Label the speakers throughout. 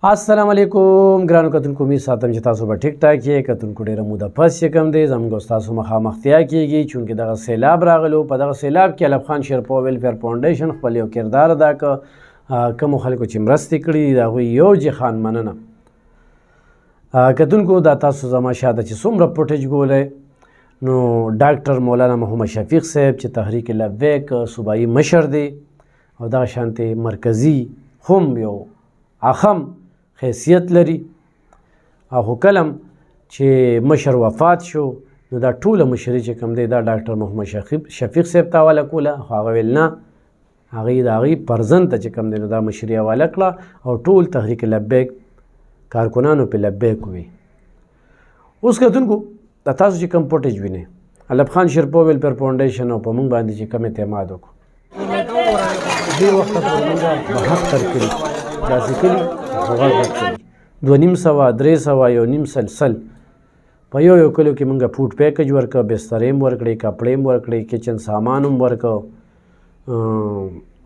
Speaker 1: السلام علیکم ګرانو کتونکو، امید ساتم چې تاسو به ټیک ټاک یې. کتونکو ډېره موده پس چې کوم دی زموږ ستاسو مخامختیا کیږي، چونکې دغه سیلاب راغلو. په دغه سیلاب کې علب خان شیرپو ویلفیر فاونډیشن خپل یو کردار ادا کړ. کومو خلکو چې مرستې کړي دي د هغوی یو جهان مننه. کتونکو دا تاسو زما شاته چې څومره فوټیج ګولی، نو ډاکټر مولانا محمد شفیق صاحب چې تحریک لبیک صوبایي مشر دی او دغه شانتې مرکزي هم یو اخم حیثیت لري، او خو کلم چې مشر وفات شو نو دا ټوله مشري چې کوم دی دا ډاکټر محمد شفیق صاحب ته حواله کوله، خو هغه ویل نه، هغوی د هغوی پرزن ته چې کوم دی نو دا مشري حواله کړه او ټول تحریک لبیک کارکنانو پې لبیک وي. اوس کتونکو دا تاسو چې کوم فوټیج وینئ علب خان شیرپو ویلفیر فاونډیشن او په موږ باندې چې کوم اعتماد وکړو دې وخته پورې موږ 72 کلي داسې کلي غږ کړي، 250 300 یو نیم سل په یو کلیو کې موږ فوډ پیکج ورکړه، بسترې هم ورکړې، کپړې هم ورکړې، کچن سامان هم ورکړه،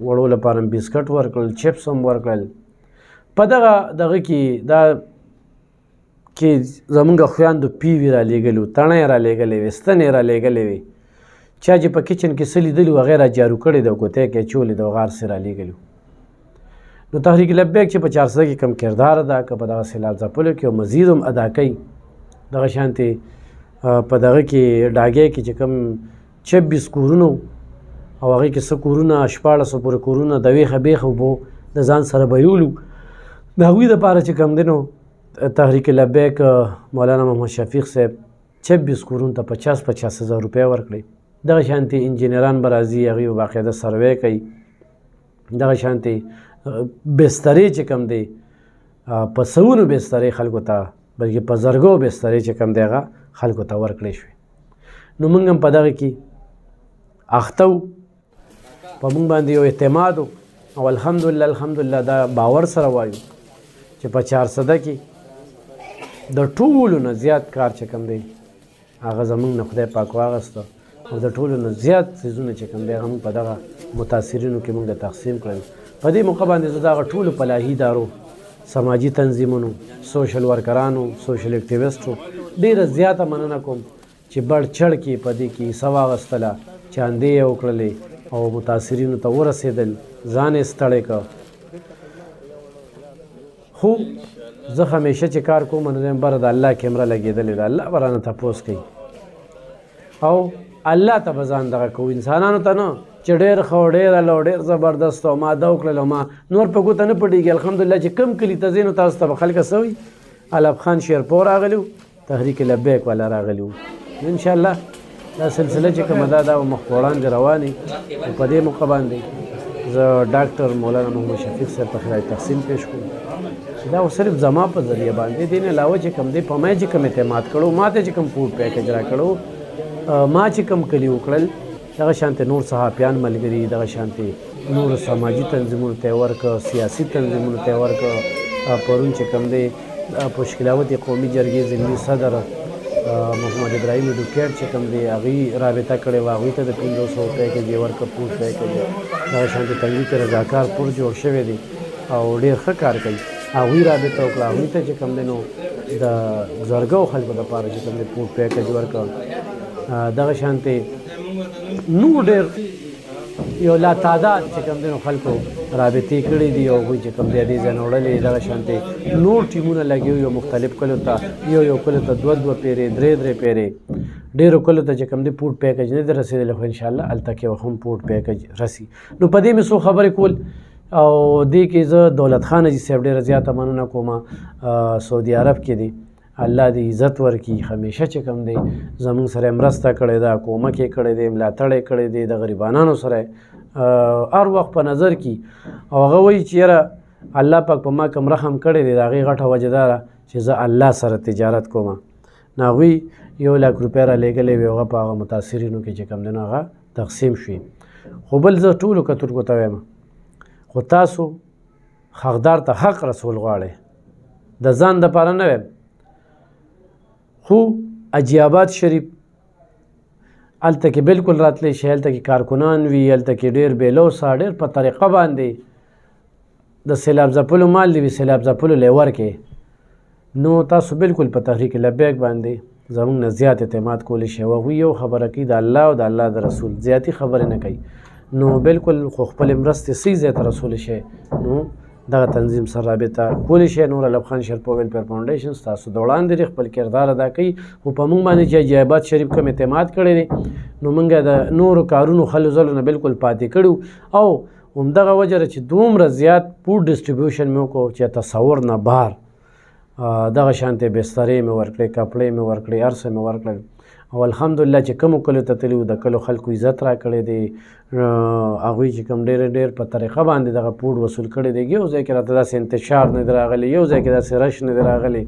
Speaker 1: وړو لپاره هم بسکټ ورکړل، چپس هم ورکړل. په دغه کې دا کې زموږ خویندو پیوي را لېږلي وو، تڼۍ را لېږلې وې، ستنې را لېږلې وې، چا چې په کچن کې څه لیدلي وو هغې را جارو کړې ده او ګوتی کې اچولې ده او غار سې را لېږلي وو. نو تحریک لبیک چې په 400 کې کم کردار ادا کړه په دغه سیلاب ځپلو کې او مزید هم ادا کوي. دغه شانتې په دغه کې ډاګۍ کې چې کوم 26 کورونه او هغې کې څه کورونه 1400 پورې کورونه د ویښه بیخه اوبو د ځان سره به یولو، د هغوی دپاره چې کوم دی نو تحریک لبیک مولانا محمد شفیق صاحب 26 کورونو ته 50,000 روپۍ ورکړئ. دغه شانتې انجینران به راځي، هغوی به باقاعده سروې کوي. دغه شانتې بسترې چې کوم دی په سوونو بسترې خلکو ته بلکې په زرګو بسترې چې کوم دی هغه خلکو ته ورکړې شوې. نو موږ هم په دغه کې اخته وو، په موږ باندې یو اعتماد و او الحمدلله دا باور سره وایو چې په 400 کې د ټولو نه زیات کار چې کوم دی هغه زموږ نه خدای پاک واغسته او د ټولو نه زیات څیزونه چې کوم دی هغه موږ په دغه متاثرینو کې موږ تقسیم کړل. په دې موقع باندې زه د هغه ټولو فلاحي ادارو، سماجي تنظیمونو، سوشل ورکرانو، سوشل اکټیویسټو ډېره زیاته مننه کوم چې بړ چړ کې په دې کې حصه واخیستله، چاندې یې وکړلې او متاثرینو ته ورسېدل، ځان یې ستړی کړ. خو زه همیشه چې کار کوم نو وایم بره د الله کیمره لګېدلې ده، الله به رانه تپوس کوي او الله ته به ځان دغه کوو، انسانانو ته نه چې ډېر ښه ډېر الله ډېر زبردست او ما دا وکړل او ما نور په ګوته نه پټېږي. الحمدلله چې کوم کلي ته ځئ نو تاسو ته به خلکه څه وایي علب خان شیرپو راغلي وو، تحریک لبیک والا راغلي وو. انشاءالله دا سلسله چې کومه ده دا به مخ په وړاندې روانې او په دې موقع باندې زه ډاکټر مولانا محمد شفیق صاحب ته خدای تقسیم پیش کوم چې دا خو صرف زما په ذریعه باندې دې نه علاوه چې کوم دی په ما چې کوم اعتماد کړو، ما ته چې کوم فوډ پیکج را کړو، ما چې کوم کلي وکړل، دغه شانتې نور صحافیان ملګري، دغه شانتې نور سماجي تنظیمونو ته یې ورکړه، سیاسي تنظیمونو ته یې ورکړه. پرون چې کوم دی په شکلاوت قومي جرګې ضمني صدر محمد ابراهیم ډوکیټ چې کوم دی هغوی رابطه کړې وه، هغوی ته د 500 پیکج یې ورکړه، فوډ پیکج. دغه شانتې تنګي کې رضاکار پور جوړ شوی دی او ډېر ښه کار کوي، هغوی رابطه وکړه، هغوی ته چې کوم دی نو د زرګو خلکو دپاره چې کوم دی فوډ پیکج ورکړه. دغه شانتې نور ډېر یو لا تعداد چې کوم دی نو خلکو رابطې کړي دي او هغوی چې کوم دی دې ځای نه وړلې. دغه شانتې نور ټیمونه لګي یو مختلف کلیو ته، یو کلیو ته 2 پیرې 3 پیرې، ډېرو کلیو ته چې کوم دی فوډ پیکج نه دی رسېدلی، خو انشاءالله هلته کې هم فوډ پیکج رسي. نو په دې مې څو خبرې کول او دې کې زه دولت خان حاجي صاحب ډېره زیاته مننه کوم، سعودي عرب کې دی، الله دې عزت ورکړي. همیشه چې کوم دی زموږ سره مرسته کړې ده، کومک یې کړی دی، ملاتړ یې کړی دی، د غریبانانو سره هر وخت په نظر کې. او هغه وایي چې یاره الله پاک په ما کوم رحم کړی دی د هغې غټه وجه دا ده چې زه الله سره تجارت کوم. نو هغوی 1,00,000 روپۍ را لېږلې وې، هغه په هغه متاثرینو کې چې کوم دی نو هغه تقسیم شوي. خو بل زه ټولو کتونکو ته وایم خو تاسو حقدار ته حق رسول غواړئ، د ځان دپاره نه وایم. خو حاجي آباد شریف هلته کې بلکل راتلی شي، هلته کې کارکنان وي، هلته کې ډېر بېلوسه ډېر په طریقه باندې د سیلاب ځپلو مال دی وي سیلاب ځپلو لی ورکې نو تاسو بالکل په تحریک لبیک باندې زموږ نه زیات اعتماد کولی شئ او هغوی یو خبره کوي د الله او د الله د رسول زیاتي خبرې نه کوي نو بالکل خو خپلې مرستې صحیح ځای ته رسولی شئ نو دغه تنظیم سره رابطه کولی شئ نور علب خان شرپو ویلفیر فاونډیشن ستاسو د وړاندې دی خپل کردار ادا کوي خو په موږ باندې چې حاجي آباد شریف کوم اعتماد کړی دی نو موږ د نورو کارونو خلو ځلو نه بالکل پاتې کړو او همدغه وجه ده چې دومره زیات فوډ ډسټریبیوشن مې وکړو چې تصور نه بهر دغه شانتې بسترې مې ورکړې کپړې مې ورکړې هر څه مې ورکړل او الحمدلله چې کومو کلیو ته تللي وو د کلو خلکو عزت را کړی دی هغوی چې کوم ډېر په طریقه باندې دغه پوډ وصول کړی دی یو ځای کې راته داسې انتشار نه دی راغلی یو ځای کې داسې رش نه دی راغلی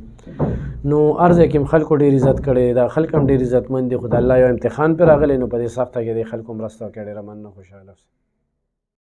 Speaker 1: نو هر ځای کې خلکو ډېر عزت کړی دا خلک هم ډېر عزتمند دي خو د الله یو امتحان پرې راغلی نو په دې سخته کې د خلکو مرسته وکړې ډېره مننه خوشحاله